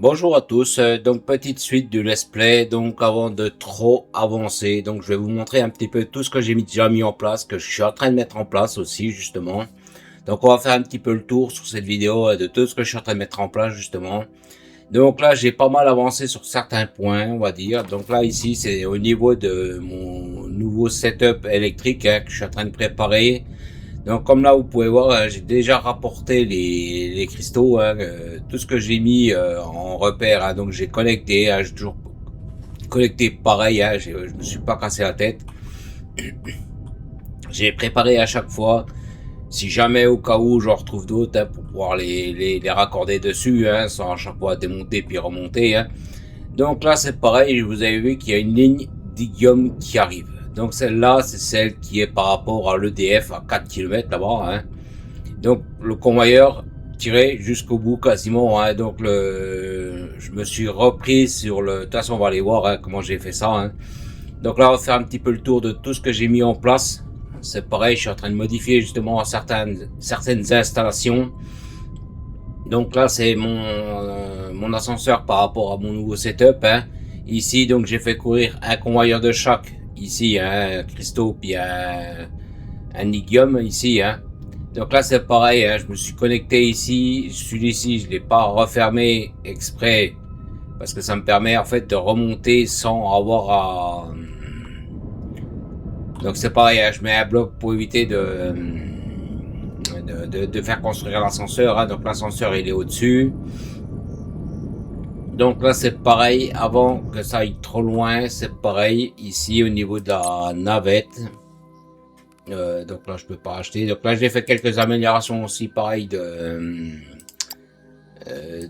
Bonjour à tous, donc petite suite du let's play, donc avant de trop avancer, donc je vais vous montrer un petit peu tout ce que j'ai déjà mis en place, que je suis en train de mettre en place aussi justement. Donc on va faire un petit peu le tour sur cette vidéo de tout ce que je suis en train de mettre en place justement. Donc là j'ai pas mal avancé sur certains points on va dire, donc là ici c'est au niveau de mon nouveau setup électrique que je suis en train de préparer. Donc comme là vous pouvez voir, j'ai déjà rapporté les cristaux, tout ce que j'ai mis en repère, donc j'ai collecté, j'ai toujours collecté pareil, je me suis pas cassé la tête. J'ai préparé à chaque fois, si jamais au cas où j'en retrouve d'autres, pour pouvoir les raccorder dessus, sans à chaque fois démonter puis remonter. Donc là c'est pareil, vous avez vu qu'il y a une ligne d'Igium qui arrive. Donc celle-là, c'est celle qui est par rapport à l'EDF à 4 km là-bas. Donc le convoyeur tiré jusqu'au bout quasiment. Donc je me suis repris sur le. De toute façon, on va aller voir comment j'ai fait ça. Donc là, on va faire un petit peu le tour de tout ce que j'ai mis en place. C'est pareil, je suis en train de modifier justement certaines installations. Donc là, c'est mon ascenseur par rapport à mon nouveau setup. Ici, donc j'ai fait courir un convoyeur de choc. Ici, un cristaux puis un iridium ici. Donc là c'est pareil, je me suis connecté ici, celui-ci je l'ai pas refermé exprès parce que ça me permet en fait de remonter sans avoir à... Donc c'est pareil, je mets un bloc pour éviter de faire construire l'ascenseur, donc l'ascenseur il est au-dessus. Donc là c'est pareil, avant que ça aille trop loin, c'est pareil ici au niveau de la navette. Donc là je peux pas acheter, donc là j'ai fait quelques améliorations aussi pareil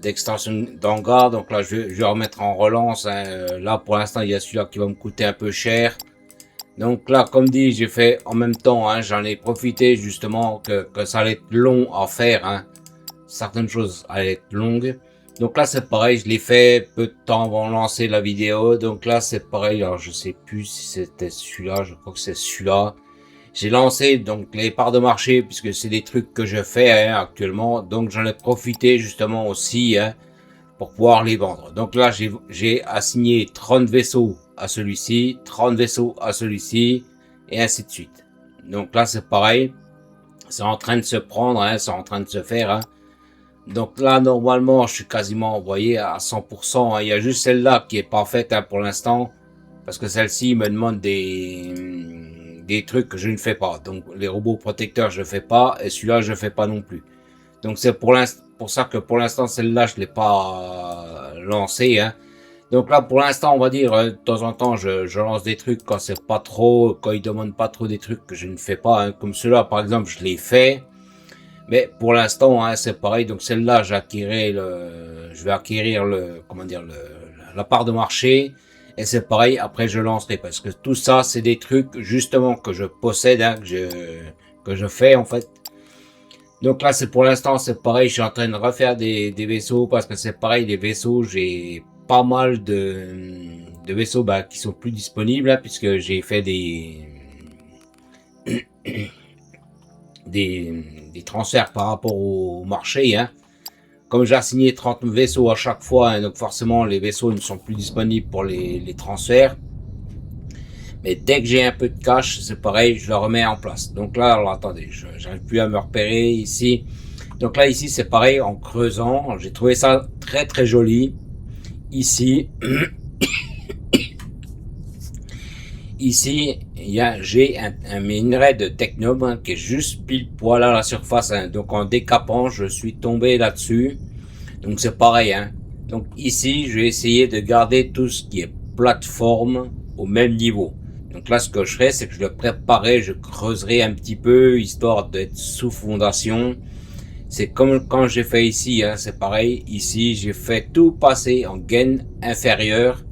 d'extension d'hangar. Donc là je vais remettre en relance. Là pour l'instant il y a celui-là qui va me coûter un peu cher. Donc là comme dit j'ai fait en même temps. J'en ai profité justement que ça allait être long à faire. Certaines choses allaient être longues. Donc là c'est pareil, je l'ai fait peu de temps avant de lancer la vidéo. Donc là c'est pareil, alors je sais plus si c'était celui-là, je crois que c'est celui-là. J'ai lancé donc les parts de marché puisque c'est des trucs que je fais actuellement. Donc j'en ai profité justement aussi pour pouvoir les vendre. Donc là j'ai assigné 30 vaisseaux à celui-ci, 30 vaisseaux à celui-ci et ainsi de suite. Donc là c'est pareil, c'est en train de se prendre, c'est en train de se faire. Donc là normalement je suis quasiment envoyé à 100%. Il y a juste celle-là qui est pas faite pour l'instant parce que celle-ci me demande des trucs que je ne fais pas. Donc les robots protecteurs je fais pas et celui-là je fais pas non plus. Donc c'est pour ça que pour l'instant celle-là je l'ai pas lancée. Donc là pour l'instant on va dire de temps en temps je lance des trucs quand c'est pas trop, quand ils demandent pas trop des trucs que je ne fais pas. Comme cela par exemple je l'ai fait. Mais pour l'instant c'est pareil. Donc celle-là je vais acquérir la part de marché. Et c'est pareil, après je lancerai, parce que tout ça c'est des trucs justement que je possède, que je fais en fait. Donc là c'est pour l'instant c'est pareil, je suis en train de refaire des vaisseaux, parce que c'est pareil, les vaisseaux, j'ai pas mal de vaisseaux qui sont plus disponibles, puisque j'ai fait des transferts par rapport au marché. Comme j'ai assigné 30 vaisseaux à chaque fois, donc forcément les vaisseaux ne sont plus disponibles pour les transferts. Mais dès que j'ai un peu de cash, c'est pareil, je le remets en place. Donc là, alors attendez, j'arrive plus à me repérer ici. Donc là, ici, c'est pareil, en creusant. J'ai trouvé ça très très joli. Ici, j'ai un minerai de technum qui est juste pile poil à la surface. Donc en décapant, je suis tombé là-dessus. Donc c'est pareil. Donc ici, je vais essayer de garder tout ce qui est plateforme au même niveau. Donc là, ce que je ferai, c'est que je le préparerai, je creuserai un petit peu, histoire d'être sous fondation. C'est comme quand j'ai fait ici, c'est pareil. Ici, j'ai fait tout passer en gaine inférieure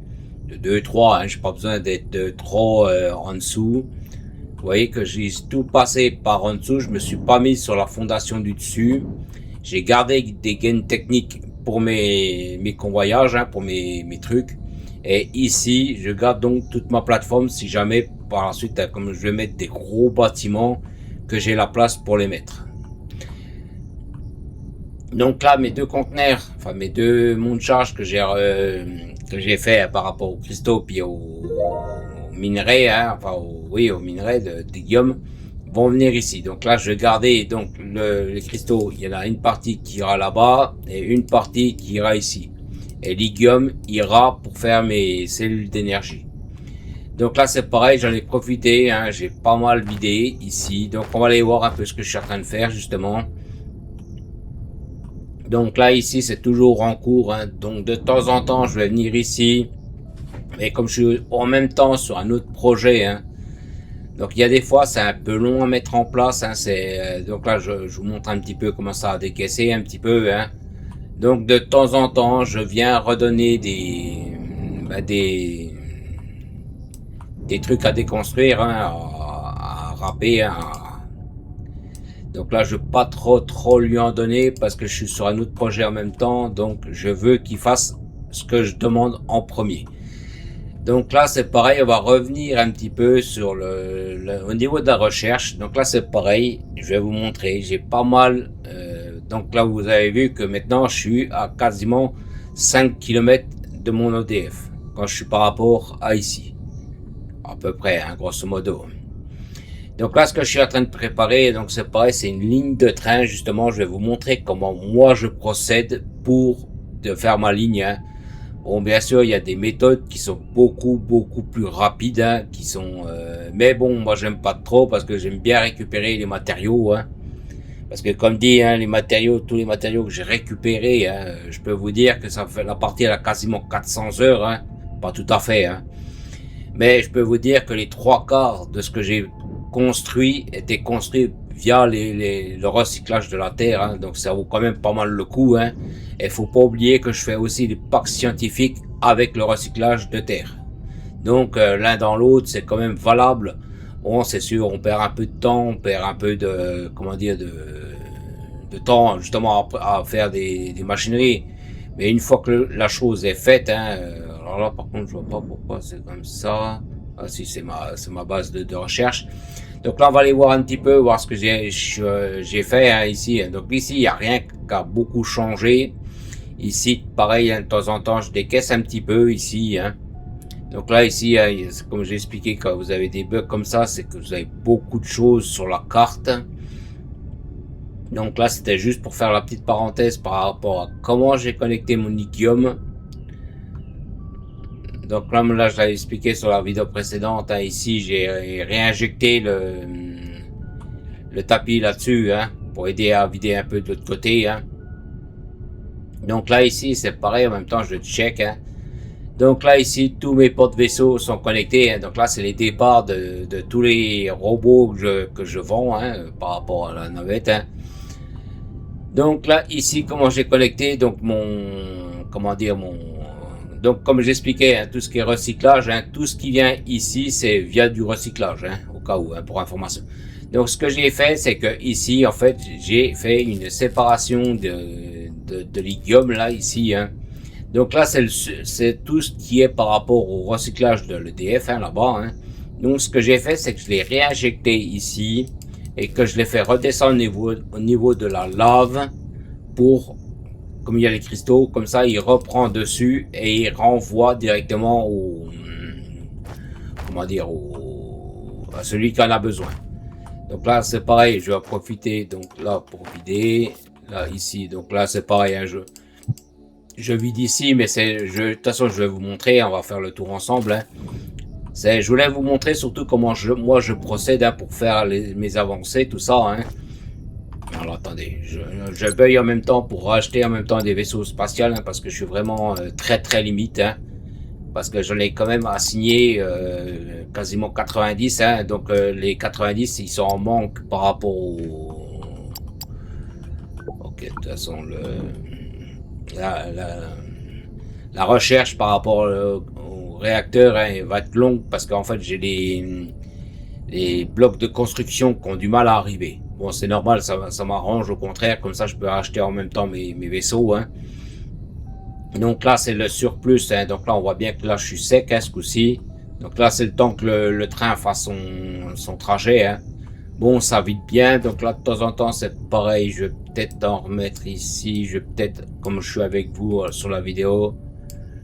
de 2-3, j'ai pas besoin d'être trop en dessous. Vous voyez que j'ai tout passé par en dessous, je me suis pas mis sur la fondation du dessus. J'ai gardé des gaines techniques pour mes convoyages, pour mes trucs. Et ici, je garde donc toute ma plateforme si jamais par la suite, comme je vais mettre des gros bâtiments, que j'ai la place pour les mettre. Donc là, mes deux conteneurs, enfin mes deux monts de charge que j'ai fait par rapport aux cristaux puis aux minerais, hein, enfin oui, aux minerais de Guillaume, vont venir ici. Donc là, je vais garder donc les cristaux. Il y en a une partie qui ira là-bas et une partie qui ira ici. Et l'Iguium ira pour faire mes cellules d'énergie. Donc là, c'est pareil, j'en ai profité, hein, j'ai pas mal vidé ici. Donc on va aller voir un peu ce que je suis en train de faire justement. Donc là, ici, c'est toujours en cours, hein. Donc de temps en temps, je vais venir ici. Mais comme je suis en même temps sur un autre projet, hein, donc il y a des fois, c'est un peu long à mettre en place, hein. Donc là, je vous montre un petit peu comment ça a décaissé un petit peu, hein. Donc de temps en temps, je viens redonner des trucs à déconstruire, hein, à râper, hein. Donc là, je veux pas trop lui en donner parce que je suis sur un autre projet en même temps. Donc je veux qu'il fasse ce que je demande en premier. Donc là, c'est pareil, on va revenir un petit peu sur au niveau de la recherche. Donc là, c'est pareil, je vais vous montrer. J'ai pas mal. Donc là, vous avez vu que maintenant, je suis à quasiment 5 km de mon EDF quand je suis par rapport à ici. À peu près, hein, grosso modo. Donc là, ce que je suis en train de préparer, donc c'est pareil, c'est une ligne de train. Justement, je vais vous montrer comment moi je procède pour de faire ma ligne, hein. Bon, bien sûr, il y a des méthodes qui sont beaucoup plus rapides, hein, mais bon, moi j'aime pas trop parce que j'aime bien récupérer les matériaux, hein. Parce que comme dit, hein, tous les matériaux que j'ai récupérés, hein, je peux vous dire que ça fait la partie elle a quasiment 400 heures, hein. Pas tout à fait, hein. Mais je peux vous dire que les trois quarts de ce que j'ai construit étaient construits via le recyclage de la terre, hein. Donc ça vaut quand même pas mal le coup, hein. Et faut pas oublier que je fais aussi des packs scientifiques avec le recyclage de terre. Donc l'un dans l'autre, c'est quand même valable. Bon, c'est sûr, on perd un peu de temps, on perd un peu de temps justement à faire des machineries. Mais une fois que la chose est faite, hein, alors là par contre je vois pas pourquoi c'est comme ça. Ah si, c'est ma base de recherche. Donc là on va aller voir un petit peu, voir ce que j'ai fait, hein, ici. Donc ici il n'y a rien qui a beaucoup changé. Ici pareil, hein, de temps en temps je décaisse un petit peu ici, hein. Donc là ici, hein, comme j'ai expliqué, quand vous avez des bugs comme ça, c'est que vous avez beaucoup de choses sur la carte. Donc là, c'était juste pour faire la petite parenthèse par rapport à comment j'ai connecté mon Ikium. Donc là, je l'avais expliqué sur la vidéo précédente, hein. Ici, j'ai réinjecté le tapis là-dessus, hein, pour aider à vider un peu de l'autre côté, hein. Donc là, ici, c'est pareil. En même temps, je check, hein. Donc là, ici, tous mes porte-vaisseaux sont connectés, hein. Donc là, c'est les départs de tous les robots que je vends, hein, par rapport à la navette, hein. Donc là, ici, comment j'ai connecté, donc donc comme j'expliquais, hein, tout ce qui est recyclage, hein, tout ce qui vient ici, c'est via du recyclage, hein, au cas où, hein, pour information. Donc ce que j'ai fait, c'est que ici, en fait, j'ai fait une séparation de l'Igium, là, ici, hein. Donc là, c'est tout ce qui est par rapport au recyclage de l'EDF, hein, là-bas, hein. Donc ce que j'ai fait, c'est que je l'ai réinjecté ici et que je l'ai fait redescendre au niveau de la lave pour, comme il y a les cristaux, comme ça il reprend dessus et il renvoie directement à celui qui en a besoin. Donc là c'est pareil, je vais profiter donc là pour vider, là ici, donc là c'est pareil, hein, je vide ici, mais de toute façon je vais vous montrer, on va faire le tour ensemble, hein. Je voulais vous montrer surtout comment moi je procède, hein, pour faire mes avancées, tout ça, hein. Alors attendez, je veuille en même temps pour racheter en même temps des vaisseaux spatiaux, hein, parce que je suis vraiment très limite, hein, parce que j'en ai quand même assigné quasiment 90, hein, donc les 90 ils sont en manque par rapport ok, de toute façon la recherche par rapport au réacteur, hein, va être longue parce qu'en fait j'ai les blocs de construction qui ont du mal à arriver. Bon, c'est normal, ça m'arrange, au contraire, comme ça je peux acheter en même temps mes vaisseaux, hein. Donc là c'est le surplus, hein. Donc là on voit bien que là je suis sec, hein, ce coup-ci. Donc là c'est le temps que le train fasse son trajet, hein. Bon, ça vide bien, donc là de temps en temps c'est pareil, je vais peut-être en remettre ici, je vais peut-être, comme je suis avec vous sur la vidéo,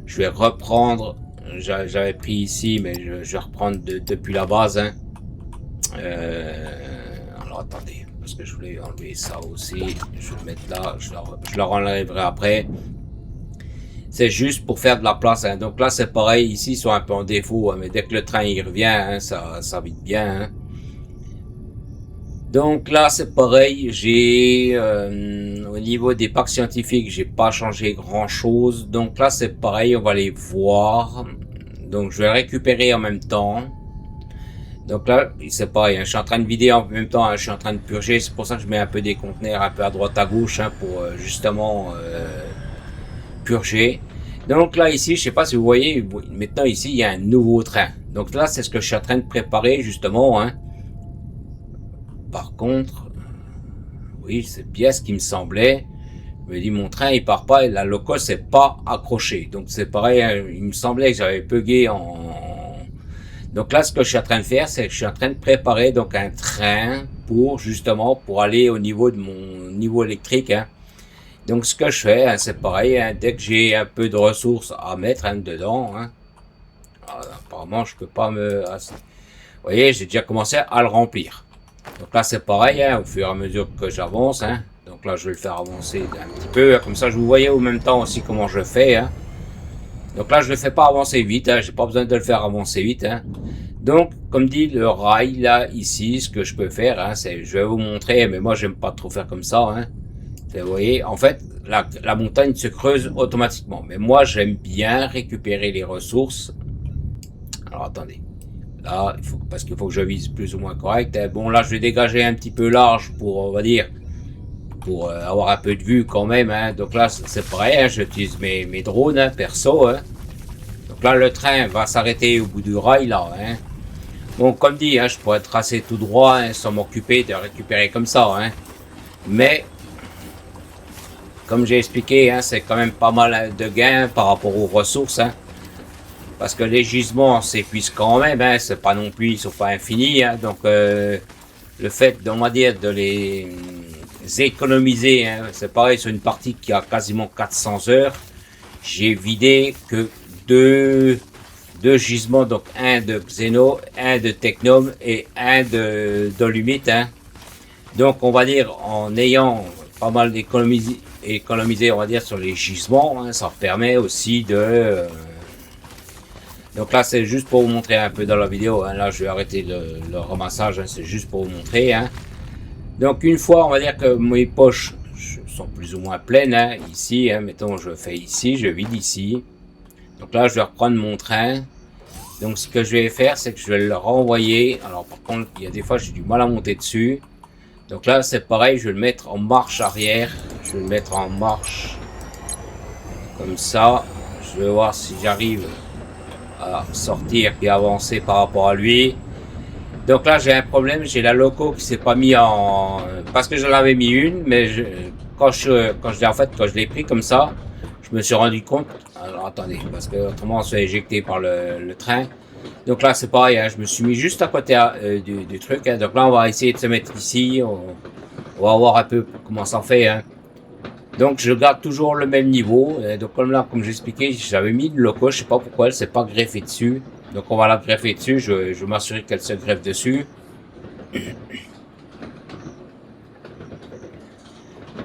je vais reprendre, j'avais pris ici, mais je vais reprendre depuis la base. Hein. Alors attendez, parce que je voulais enlever ça aussi, je vais le mettre là, je la enlèverai après. C'est juste pour faire de la place. Hein. Donc là c'est pareil, ici ils sont un peu en défaut, hein, mais dès que le train il revient, hein, ça vide bien. Hein. Donc là c'est pareil, j'ai au niveau des packs scientifiques, j'ai pas changé grand chose. Donc là c'est pareil, on va les voir. Donc je vais récupérer en même temps. Donc là c'est pareil, hein, je suis en train de vider en même temps, hein, je suis en train de purger. C'est pour ça que je mets un peu des conteneurs un peu à droite à gauche hein, pour justement purger. Donc là ici, je sais pas si vous voyez, maintenant ici il y a un nouveau train. Donc là c'est ce que je suis en train de préparer justement. Hein. Par contre, oui, c'est bien ce qui me semblait. Je me dis, mon train, il part pas et la loco, c'est pas accroché. Donc, c'est pareil, hein, il me semblait que j'avais bugué Donc là, ce que je suis en train de faire, c'est que je suis en train de préparer donc un train pour, justement, pour aller au niveau de mon niveau électrique. Hein. Donc, ce que je fais, hein, c'est pareil, hein, dès que j'ai un peu de ressources à mettre hein, dedans, hein, apparemment, je peux pas me... Vous voyez, j'ai déjà commencé à le remplir. Donc là c'est pareil, hein, au fur et à mesure que j'avance. Hein. Donc là je vais le faire avancer un petit peu. Comme ça je vous voyais au même temps aussi comment je fais. Hein. Donc là je ne le fais pas avancer vite. Hein. J'ai pas besoin de le faire avancer vite. Hein. Donc comme dit le rail là ici, ce que je peux faire, hein, c'est je vais vous montrer. Mais moi j'aime pas trop faire comme ça. Hein. Vous voyez, en fait la montagne se creuse automatiquement. Mais moi j'aime bien récupérer les ressources. Alors attendez. Là, parce qu'il faut que je vise plus ou moins correct. Bon, là, je vais dégager un petit peu large pour, on va dire, pour avoir un peu de vue quand même. Hein. Donc là, c'est pareil, hein, j'utilise mes drones, hein, perso. Hein. Donc là, le train va s'arrêter au bout du rail, là. Hein. Bon, comme dit, hein, je pourrais tracer tout droit hein, sans m'occuper de récupérer comme ça. Hein. Mais, comme j'ai expliqué, hein, c'est quand même pas mal de gains par rapport aux ressources. Hein. Parce que les gisements s'épuisent quand même, hein, c'est pas non plus, ils sont pas infinis, hein, donc le fait, on va dire, de les économiser, hein, c'est pareil sur une partie qui a quasiment 400 heures, j'ai vidé que deux gisements, donc un de Xeno, un de Technum et un de Dolomite, hein. Donc on va dire en ayant pas mal économisé, on va dire sur les gisements, hein, ça permet aussi de donc là, c'est juste pour vous montrer un peu dans la vidéo. Hein. Là, je vais arrêter le ramassage. Hein. C'est juste pour vous montrer. Hein. Donc, une fois, on va dire que mes poches sont plus ou moins pleines. Hein. Ici, hein, mettons, je fais ici, je vide ici. Donc là, je vais reprendre mon train. Donc, ce que je vais faire, c'est que je vais le renvoyer. Alors, par contre, il y a des fois, j'ai du mal à monter dessus. Donc là, c'est pareil. Je vais le mettre en marche arrière. Je vais le mettre en marche comme ça. Je vais voir si j'arrive à sortir et avancer par rapport à lui. Donc là j'ai un problème, j'ai la loco qui s'est pas mis en... Parce que j'en avais mis une, mais quand je l'ai pris comme ça, je me suis rendu compte... Alors attendez, parce que autrement on se fait éjecter par le train. Donc là c'est pareil, hein, je me suis mis juste à côté du truc. Hein. Donc là on va essayer de se mettre ici, on va voir un peu comment ça fait. Hein. Donc je garde toujours le même niveau. Donc comme là, comme j'expliquais, j'avais mis une loco, je sais pas pourquoi elle s'est pas greffée dessus. Donc on va la greffer dessus, je vais m'assurer qu'elle se greffe dessus.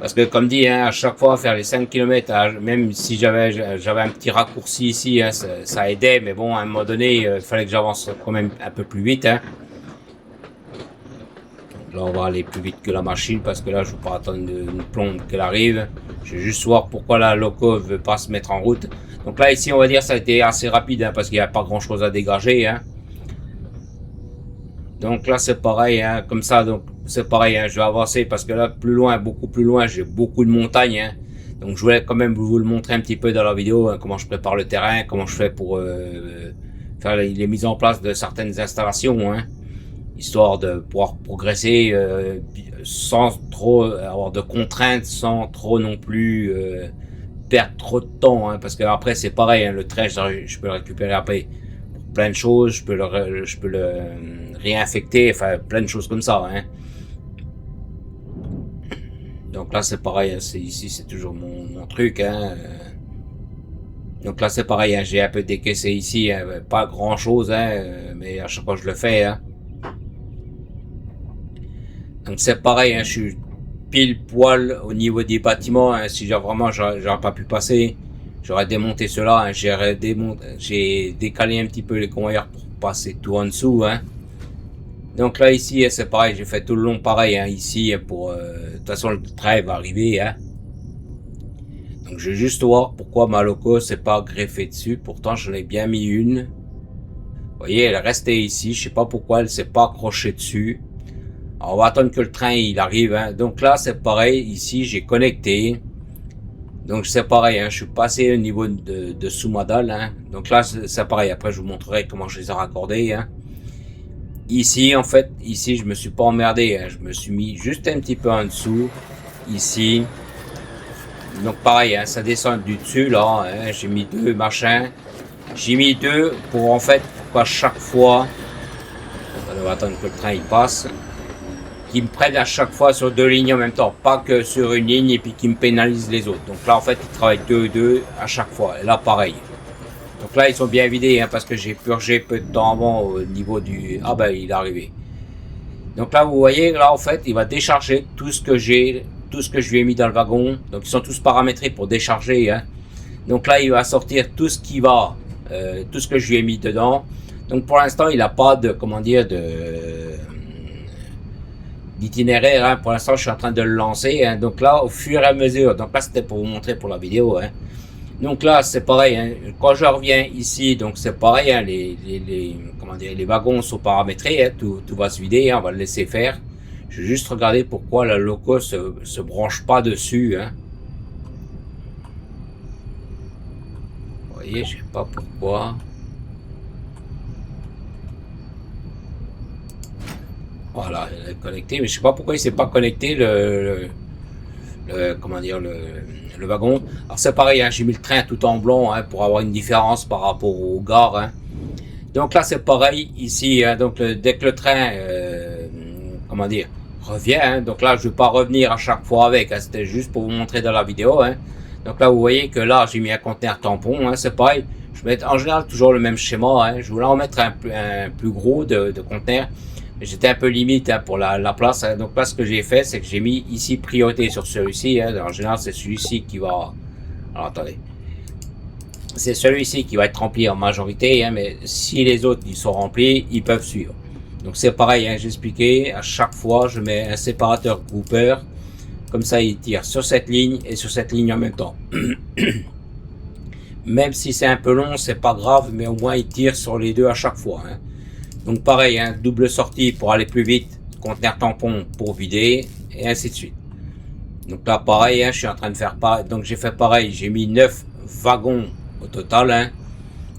Parce que comme dit, hein, à chaque fois faire les 5 km, même si j'avais un petit raccourci ici, hein, ça aidait, mais bon, à un moment donné, il fallait que j'avance quand même un peu plus vite. Hein. Là, on va aller plus vite que la machine parce que là, je ne veux pas attendre une plombe qu'elle arrive. Je vais juste voir pourquoi la loco ne veut pas se mettre en route. Donc là, ici, on va dire ça a été assez rapide hein, parce qu'il n'y a pas grand chose à dégager. Hein. Donc là, c'est pareil, hein, comme ça. Donc c'est pareil, hein, je vais avancer parce que là, plus loin, beaucoup plus loin, j'ai beaucoup de montagnes. Hein. Donc je voulais quand même vous le montrer un petit peu dans la vidéo, hein, comment je prépare le terrain, comment je fais pour faire les mises en place de certaines installations. Hein. Histoire de pouvoir progresser sans trop avoir de contraintes, sans trop non plus perdre trop de temps, hein, parce que après c'est pareil, hein, le train je peux le récupérer après pour plein de choses, je peux le réinfecter, enfin plein de choses comme ça, hein. Donc là c'est pareil, c'est ici c'est toujours mon truc, hein. Donc là c'est pareil, hein, j'ai un peu décaissé ici, hein, pas grand chose, hein, mais à chaque fois je le fais, hein. Donc c'est pareil, hein, je suis pile poil au niveau des bâtiments, hein, si vraiment j'aurais pas pu passer, j'aurais démonté cela, hein, j'ai décalé un petit peu les convoyeurs pour passer tout en dessous, hein. Donc là ici c'est pareil, j'ai fait tout le long pareil, hein, ici pour de toute façon le train va arriver, hein. Donc je vais juste voir pourquoi ma loco s'est pas greffée dessus, pourtant je l'ai bien mis une. Vous voyez, elle restait ici, je sais pas pourquoi elle s'est pas accrochée dessus. Alors, on va attendre que le train il arrive, hein. Donc là c'est pareil, ici j'ai connecté. Donc c'est pareil, hein, je suis passé au niveau de sous ma dalle, hein. Donc là c'est pareil, après je vous montrerai comment je les ai raccordés, hein. Ici en fait, ici je me suis pas emmerdé, hein. Je me suis mis juste un petit peu en dessous, ici. Donc pareil, hein, ça descend du dessus là, hein. J'ai mis deux machins. J'ai mis deux pour en fait, pour qu'à chaque fois, on va attendre que le train il passe, qu'ils me prennent à chaque fois sur deux lignes en même temps, pas que sur une ligne et puis qu'ils me pénalisent les autres. Donc là en fait ils travaillent deux à chaque fois, et là pareil. Donc là ils sont bien vidés, hein, parce que j'ai purgé peu de temps avant au niveau du... Ah ben il est arrivé. Donc là vous voyez, là en fait il va décharger tout ce que j'ai, tout ce que je lui ai mis dans le wagon. Donc ils sont tous paramétrés pour décharger, hein. Donc là il va sortir tout ce qui va, tout ce que je lui ai mis dedans. Donc pour l'instant il n'a pas de, comment dire, d'itinéraire, hein. Pour l'instant je suis en train de le lancer, hein. Donc là au fur et à mesure, donc là c'était pour vous montrer pour la vidéo, hein. Donc là c'est pareil, hein. Quand je reviens ici, donc c'est pareil, hein. Comment dire, les wagons sont paramétrés, hein. Tout va se vider, hein. On va le laisser faire. Je vais juste regarder pourquoi la loco se branche pas dessus, hein. Vous voyez, je sais pas pourquoi. Voilà, elle est connectée, mais je sais pas pourquoi il s'est pas connecté comment dire, le wagon. Alors c'est pareil, hein, j'ai mis le train tout en blanc, hein, pour avoir une différence par rapport aux gares, hein. Donc là c'est pareil ici, hein, donc dès que le train, comment dire, revient, hein, donc là je vais pas revenir à chaque fois avec, hein, c'était juste pour vous montrer dans la vidéo, hein. Donc là vous voyez que là j'ai mis un conteneur tampon, hein, c'est pareil, je mets en général toujours le même schéma, hein. Je voulais en mettre un plus gros de conteneur. J'étais un peu limite, hein, pour la place, hein. Donc là ce que j'ai fait c'est que j'ai mis ici priorité sur celui-ci, hein. En général c'est celui-ci qui va... Alors attendez. C'est celui-ci qui va être rempli en majorité, hein, mais si les autres ils sont remplis, ils peuvent suivre. Donc c'est pareil, hein, j'ai expliqué, à chaque fois je mets un séparateur grouper, comme ça il tire sur cette ligne et sur cette ligne en même temps. Même si c'est un peu long, c'est pas grave, mais au moins il tire sur les deux à chaque fois, hein. Donc pareil, hein, double sortie pour aller plus vite, conteneur tampon pour vider, et ainsi de suite. Donc là pareil, hein, je suis en train de faire pareil, donc j'ai fait pareil, j'ai mis 9 wagons au total, hein.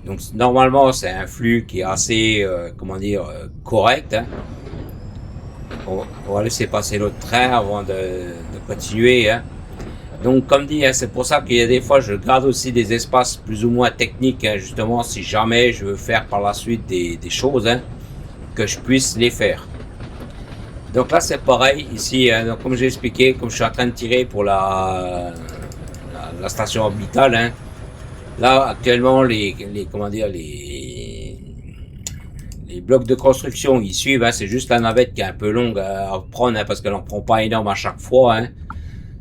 Donc normalement c'est un flux qui est assez, comment dire, correct, hein. On va laisser passer l'autre train avant de continuer, hein. Donc comme dit, hein, c'est pour ça qu'il y a des fois je garde aussi des espaces plus ou moins techniques, hein, justement si jamais je veux faire par la suite des choses, hein, que je puisse les faire. Donc là c'est pareil ici, hein, donc comme j'ai expliqué, comme je suis en train de tirer pour la station orbitale, hein, là actuellement comment dire, les blocs de construction ils suivent, hein, c'est juste la navette qui est un peu longue à prendre, hein, parce qu'elle en prend pas énorme à chaque fois, hein.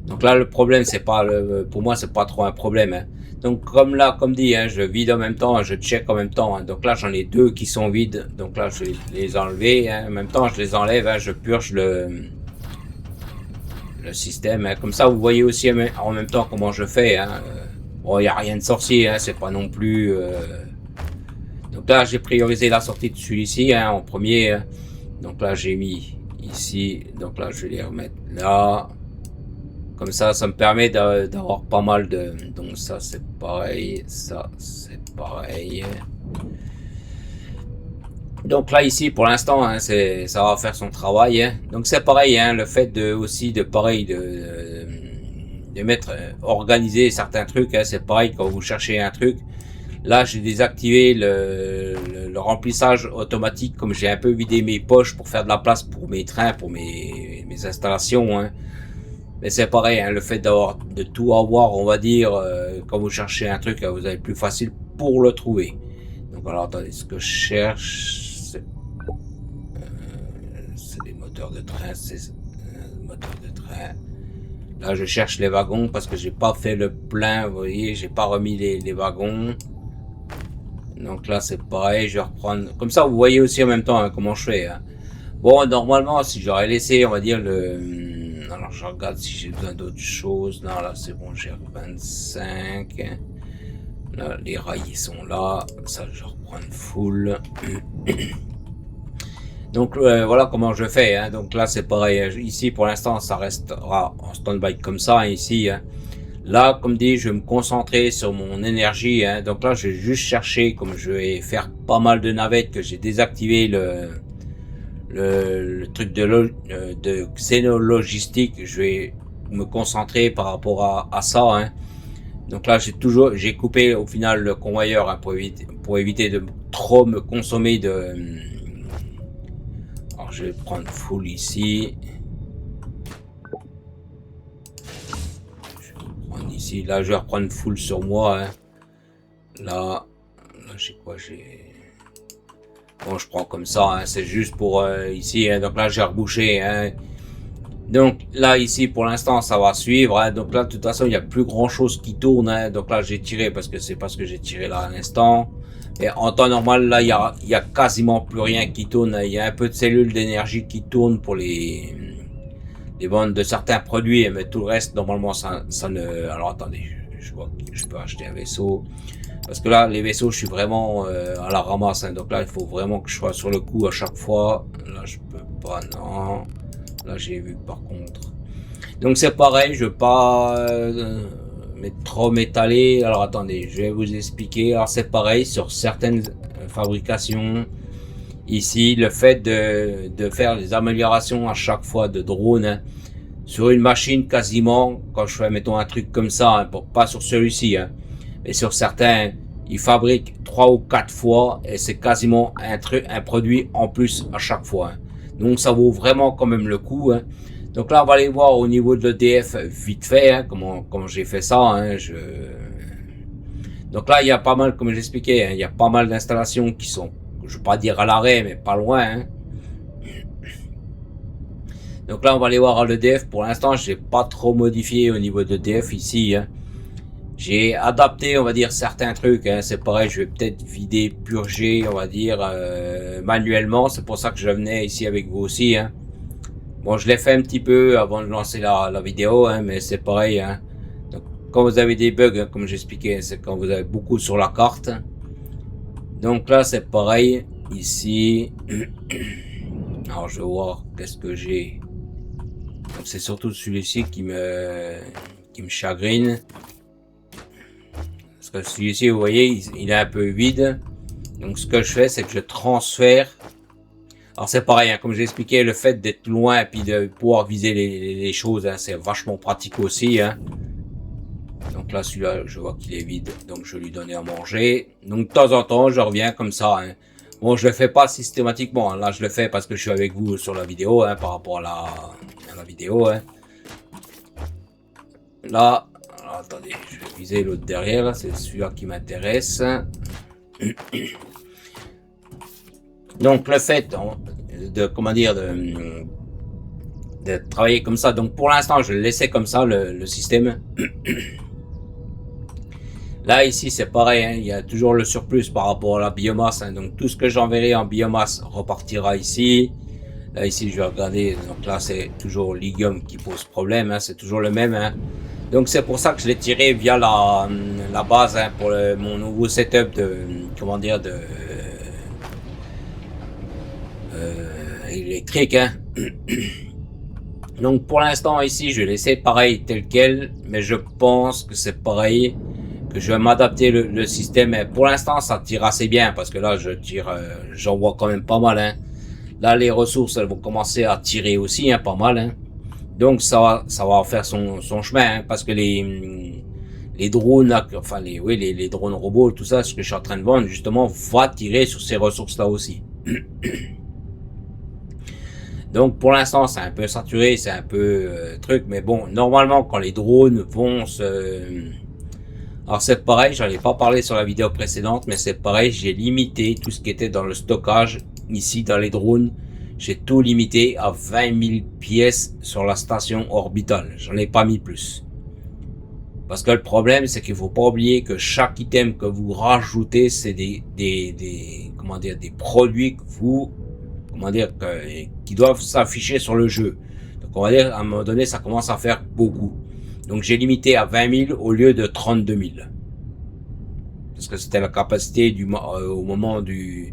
Donc là le problème c'est pas pour moi c'est pas trop un problème, hein. Donc comme là comme dit, hein, je vide en même temps, je check en même temps, hein. Donc là j'en ai deux qui sont vides, donc là je vais les enlever, hein. En même temps je les enlève, hein, je purge le système, hein. Comme ça vous voyez aussi en même temps comment je fais, hein. Bon il n'y a rien de sorcier, hein, c'est pas non plus donc là j'ai priorisé la sortie de celui-ci, hein, en premier, hein. Donc là j'ai mis ici, donc là je vais les remettre là. Comme ça me permet d'avoir pas mal de... Donc ça c'est pareil, ça c'est pareil. Donc là ici pour l'instant, hein, ça va faire son travail, hein. Donc c'est pareil, hein, le fait de mettre organiser certains trucs, hein, c'est pareil quand vous cherchez un truc. Là, j'ai désactivé le remplissage automatique, comme j'ai un peu vidé mes poches pour faire de la place pour mes trains, pour mes installations, hein. Mais c'est pareil, hein, le fait de tout avoir, on va dire, quand vous cherchez un truc, vous avez plus facile pour le trouver. Donc alors, attendez, ce que je cherche, c'est des moteurs de train, c'est moteur de train. Là, je cherche les wagons parce que j'ai pas fait le plein, vous voyez, j'ai pas remis les wagons. Donc là, c'est pareil, je vais reprendre. Comme ça, vous voyez aussi en même temps hein, comment je fais. Hein. Bon, normalement, si j'aurais laissé, on va dire, alors, je regarde si j'ai besoin d'autres choses. Non, là, c'est bon, j'ai 25. Là, les rails, ils sont là. Ça, je reprends une full. Donc, voilà comment je fais. Hein. Donc là, c'est pareil. Ici, pour l'instant, ça restera en stand-by comme ça, hein, ici. Hein. Là, comme dit, je vais me concentrer sur mon énergie. Hein. Donc là, je vais juste chercher, comme je vais faire pas mal de navettes, que j'ai désactivé le truc de xénologistique. Je vais me concentrer par rapport à ça. Hein. Donc là, j'ai coupé au final le convoyeur hein, pour éviter de trop me consommer de. Alors, je vais prendre full ici. Ici, là, je vais reprendre full sur moi. Hein. Là, j'ai quoi? Bon, je prends comme ça. Hein. C'est juste pour ici. Hein. Donc là, j'ai rebouché. Hein. Donc là, ici, pour l'instant, ça va suivre. Hein. Donc là, de toute façon, il n'y a plus grand chose qui tourne. Hein. Donc là, j'ai tiré parce que c'est parce que j'ai tiré là à l'instant. Et en temps normal, là, il y a quasiment plus rien qui tourne. Il y a un peu de cellules d'énergie qui tournent pour les ventes de certains produits, mais tout le reste, normalement, ça ne... Alors, attendez, je vois que je peux acheter un vaisseau. Parce que là, les vaisseaux, je suis vraiment à la ramasse. Hein. Donc là, il faut vraiment que je sois sur le coup à chaque fois. Là, je peux pas, non. Là, j'ai vu par contre. Donc, c'est pareil, je veux pas trop m'étaler. Alors, attendez, je vais vous expliquer. Alors, c'est pareil sur certaines fabrications. Ici, le fait de faire des améliorations à chaque fois de drone hein, sur une machine quasiment, quand je fais mettons un truc comme ça, hein, pas sur celui-ci, hein, mais sur certains, ils fabriquent 3 ou 4 fois et c'est quasiment un produit en plus à chaque fois. Hein. Donc ça vaut vraiment quand même le coup. Hein. Donc là, on va aller voir au niveau de l'EDF vite fait, hein, comment j'ai fait ça. Hein, Donc là, il y a pas mal, comme j'expliquais, hein, il y a pas mal d'installations qui sont je veux pas dire à l'arrêt, mais pas loin. Hein. Donc là, on va aller voir à l'EDF. Pour l'instant, je n'ai pas trop modifié au niveau de l'EDF ici. Hein. J'ai adapté, on va dire, certains trucs. Hein. C'est pareil, je vais peut-être vider, purger, on va dire, manuellement. C'est pour ça que je venais ici avec vous aussi. Hein. Bon, je l'ai fait un petit peu avant de lancer la vidéo, hein, mais c'est pareil. Hein. Donc, quand vous avez des bugs, hein, comme j'expliquais, c'est quand vous avez beaucoup sur la carte. Donc là, c'est pareil. Ici. Alors, je vais voir qu'est-ce que j'ai. Donc, c'est surtout celui-ci qui me chagrine. Parce que celui-ci, vous voyez, il est un peu vide. Donc, ce que je fais, c'est que je transfère. Alors, c'est pareil, hein, comme j'ai expliqué, le fait d'être loin et puis de pouvoir viser les choses, hein, c'est vachement pratique aussi. Hein. Donc là, celui-là, je vois qu'il est vide, donc je vais lui donner à manger. Donc de temps en temps, je reviens comme ça. Hein. Bon, je le fais pas systématiquement. Hein. Là, je le fais parce que je suis avec vous sur la vidéo, hein, par rapport à la vidéo. Hein. Là, alors, attendez, je vais viser l'autre derrière. C'est celui-là qui m'intéresse. Donc le fait de comment dire de travailler comme ça. Donc pour l'instant, je le laissais comme ça le système. Là, ici, c'est pareil, hein, il y a toujours le surplus par rapport à la biomasse. Hein, donc, tout ce que j'enverrai en biomasse repartira ici. Là, ici, je vais regarder. Donc là, c'est toujours l'Igium qui pose problème. Hein, c'est toujours le même. Hein. Donc, c'est pour ça que je l'ai tiré via la base hein, pour mon nouveau setup de, comment dire, de électrique. Hein. Donc, pour l'instant, ici, je vais laisser pareil tel quel. Mais je pense que c'est pareil. Que je vais m'adapter le système. Mais pour l'instant, ça tire assez bien parce que là, j'en vois quand même pas mal. Hein. Là, les ressources, elles vont commencer à tirer aussi, hein, pas mal. Hein. Donc, ça va faire son chemin hein, parce que les les drones, enfin les drones robots, tout ça, ce que je suis en train de vendre, justement, va tirer sur ces ressources-là aussi. Donc pour l'instant, c'est un peu saturé, c'est un peu truc, mais bon, normalement, quand les drones vont se... Alors c'est pareil, j'en ai pas parlé sur la vidéo précédente, mais c'est pareil, j'ai limité tout ce qui était dans le stockage, ici dans les drones, j'ai tout limité à 20 000 pièces sur la station orbitale, j'en ai pas mis plus. Parce que le problème, c'est qu'il faut pas oublier que chaque item que vous rajoutez, c'est comment dire, des produits que vous, comment dire, qui doivent s'afficher sur le jeu. Donc on va dire, à un moment donné, ça commence à faire beaucoup. Donc j'ai limité à 20 000 au lieu de 32 000. Parce que c'était la capacité au moment de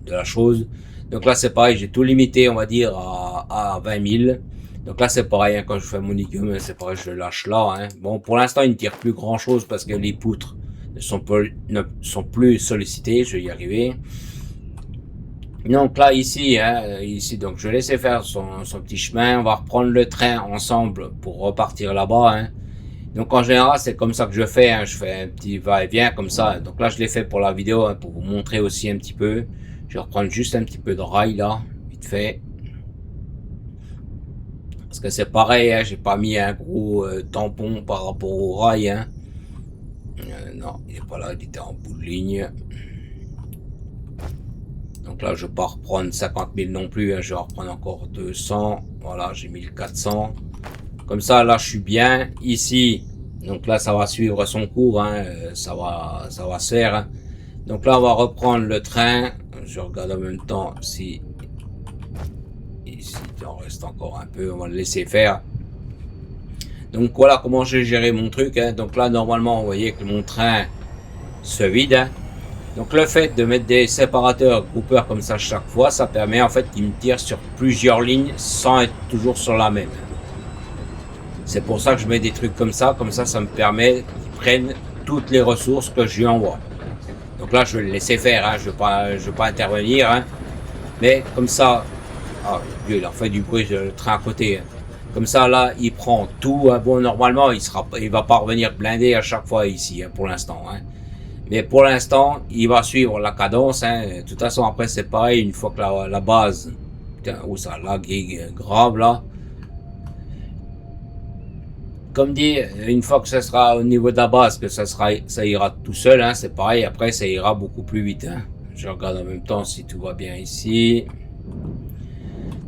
la chose. Donc là c'est pareil, j'ai tout limité, on va dire, à 20 000. Donc là c'est pareil, hein, quand je fais mon igume, c'est pareil, je le lâche là. Hein. Bon, pour l'instant il ne tire plus grand chose parce que les poutres ne sont plus sollicitées, je vais y arriver. Donc là ici, donc je vais laisser faire son petit chemin, on va reprendre le train ensemble pour repartir là-bas. Hein. Donc en général c'est comme ça que je fais, hein. Je fais un petit va-et-vient comme ça. Donc là je l'ai fait pour la vidéo, hein, pour vous montrer aussi un petit peu. Je vais reprendre juste un petit peu de rail là, vite fait. Parce que c'est pareil, hein, j'ai pas mis un gros tampon par rapport au rail. Hein. Non, il est pas là, il était en bout de ligne. Donc là, je vais pas reprendre 50 000 non plus, hein, je vais reprendre encore 200. Voilà, j'ai 1400. Comme ça, là, je suis bien. Ici, donc là, ça va suivre son cours, hein, ça va se faire. Hein. Donc là, on va reprendre le train. Je regarde en même temps si ici, il en reste encore un peu. On va le laisser faire. Donc voilà comment j'ai géré mon truc. Hein. Donc là, normalement, vous voyez que mon train se vide. Hein. Donc le fait de mettre des séparateurs groupeurs comme ça chaque fois, ça permet en fait qu'il me tire sur plusieurs lignes sans être toujours sur la même. C'est pour ça que je mets des trucs comme ça me permet qu'ils prennent toutes les ressources que je lui envoie. Donc là je vais le laisser faire, hein. Je vais pas intervenir, hein. Mais comme ça, ah Dieu, il a fait du bruit le train à côté. Hein. Comme ça là il prend tout, hein. Bon normalement il va pas revenir blindé à chaque fois ici, hein, pour l'instant. Hein. Mais pour l'instant, il va suivre la cadence. Hein. De toute façon, après, c'est pareil. Une fois que la base... Putain, où ça lag est grave, là. Comme dit, une fois que ça sera au niveau de la base, que ça ira tout seul. Hein, c'est pareil. Après, ça ira beaucoup plus vite. Hein. Je regarde en même temps si tout va bien ici.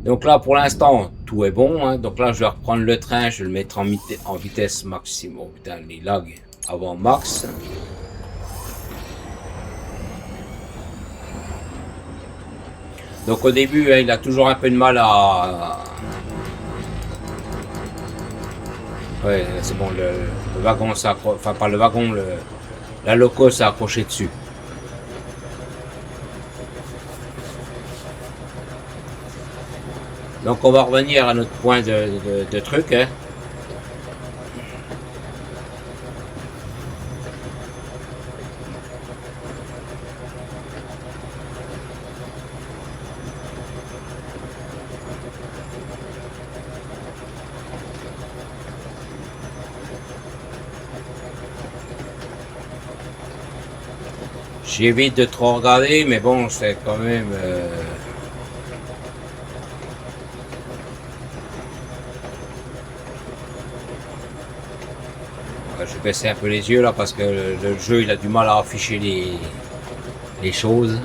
Donc là, pour l'instant, tout est bon. Hein. Donc là, je vais reprendre le train. Je vais le mettre en vitesse maximum. Oh, putain, les lags avant max. Donc au début, il a toujours un peu de mal à... Ouais, c'est bon, le wagon s'accroche... Enfin, pas le wagon, la loco s'est accrochée dessus. Donc on va revenir à notre point de truc. Hein. J'évite de trop regarder, mais bon, c'est quand même... Je vais baisser un peu les yeux là parce que le jeu il a du mal à afficher les choses.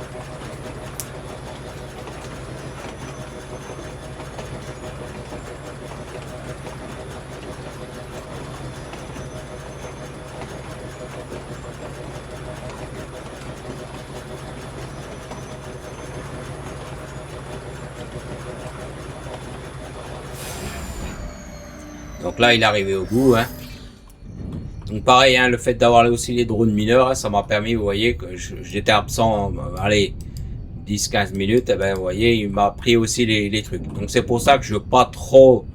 Donc là, il est arrivé au bout. Hein. Donc pareil, hein, le fait d'avoir aussi les drones mineurs, hein, ça m'a permis, vous voyez, que j'étais absent, allez, 10-15 minutes, eh ben, vous voyez, il m'a pris aussi les trucs. Donc c'est pour ça que je veux pas trop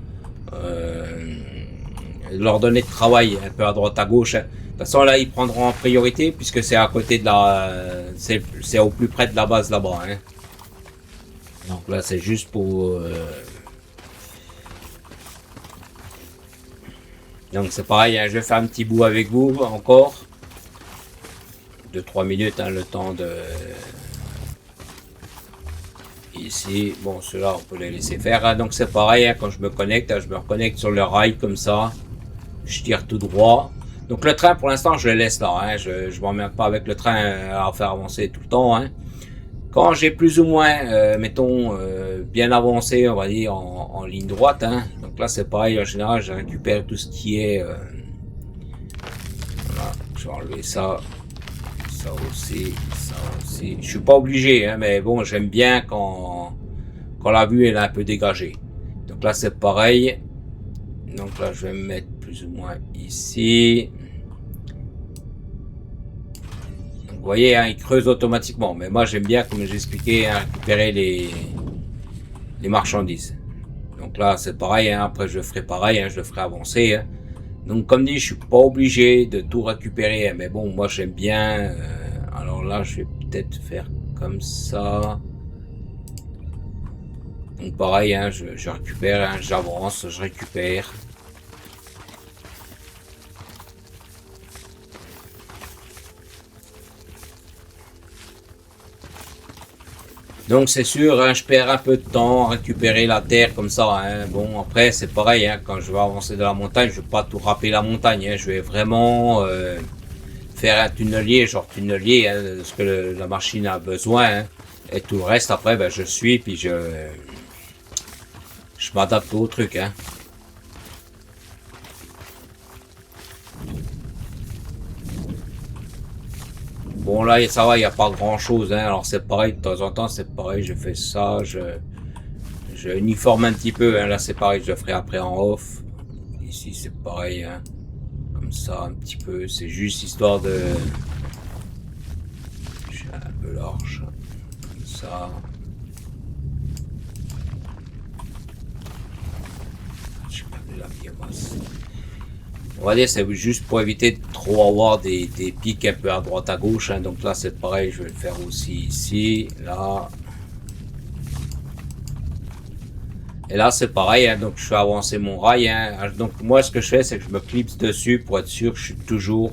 leur donner de travail un peu à droite à gauche. Hein. De toute façon, là, ils prendront en priorité puisque c'est à côté de la... c'est au plus près de la base là-bas. Hein. Donc là, c'est juste pour... Donc c'est pareil, hein, je vais faire un petit bout avec vous encore. 2-3 minutes, hein, le temps de... Ici, bon, ceux-là, on peut les laisser faire. Hein. Donc c'est pareil, hein, quand je me connecte, hein, je me reconnecte sur le rail comme ça. Je tire tout droit. Donc le train, pour l'instant, je le laisse là. Hein. Je ne m'emmerde pas avec le train à faire avancer tout le temps. Hein. Quand j'ai plus ou moins, mettons, bien avancé, on va dire, en ligne droite. Hein. Donc là, c'est pareil, en général, je récupère tout ce qui est... voilà, je vais enlever ça. Ça aussi, ça aussi. Je suis pas obligé, hein, mais bon, j'aime bien quand la vue est un peu dégagée. Donc là, c'est pareil. Donc là, je vais me mettre plus ou moins ici. Donc, vous voyez, hein, il creuse automatiquement. Mais moi, j'aime bien, comme j'ai expliqué, hein, récupérer les marchandises. Donc là, c'est pareil. Hein, après, je ferai pareil. Hein, je le ferai avancer. Hein. Donc, comme dit, je suis pas obligé de tout récupérer. Hein, mais bon, moi, j'aime bien. Alors là, je vais peut-être faire comme ça. Donc pareil, hein, je récupère, hein, j'avance, je récupère. Donc c'est sûr, hein, je perds un peu de temps à récupérer la terre comme ça. Hein. Bon, après c'est pareil, hein, quand je vais avancer de la montagne, je ne vais pas tout râper la montagne. Hein. Je vais vraiment faire un tunnelier, genre tunnelier, hein, ce que la machine a besoin. Hein. Et tout le reste, après, ben, je suis, puis je m'adapte au truc. Hein. Bon là ça va, il n'y a pas grand chose, hein. Alors c'est pareil, de temps en temps c'est pareil, je fais ça, je uniforme un petit peu, hein. Là c'est pareil, je le ferai après en off. Ici c'est pareil, hein. Comme ça un petit peu, c'est juste histoire de... Je suis un peu large, comme ça. Je vais perdu la biomasse. On va dire c'est juste pour éviter de trop avoir des pics un peu à droite à gauche. Hein. Donc là c'est pareil, je vais le faire aussi ici, là. Et là c'est pareil, hein. Donc je fais avancer mon rail. Hein. Donc moi ce que je fais c'est que je me clipse dessus pour être sûr que je suis toujours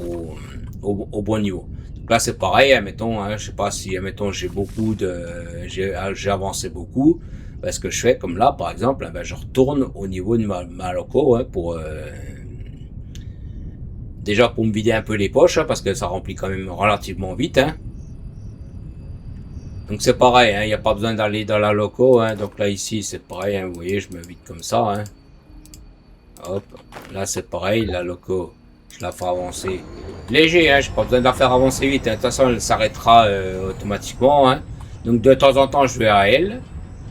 au bon niveau. Donc là c'est pareil, hein. Mettons, hein, je sais pas si mettons j'ai beaucoup de... J'ai avancé beaucoup. Ben, ce que je fais comme là par exemple, ben, je retourne au niveau de ma loco, hein, pour... déjà pour me vider un peu les poches, hein, parce que ça remplit quand même relativement vite. Hein. Donc c'est pareil, il n'y a pas besoin d'aller dans la loco. Hein. Donc là ici c'est pareil, hein, vous voyez, je me vide comme ça. Hein. Hop, là c'est pareil, la loco, je la fais avancer léger, hein, je n'ai pas besoin de la faire avancer vite. Hein. De toute façon elle s'arrêtera automatiquement. Hein. Donc de temps en temps je vais à elle,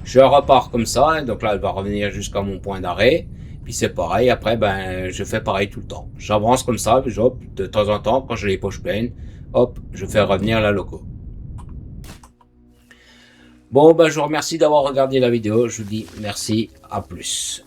je repars comme ça. Hein. Donc là elle va revenir jusqu'à mon point d'arrêt. Puis c'est pareil, après ben je fais pareil tout le temps. J'avance comme ça, puis hop, de temps en temps, quand j'ai les poches pleines, hop, je fais revenir la loco. Bon ben je vous remercie d'avoir regardé la vidéo, je vous dis merci, à plus.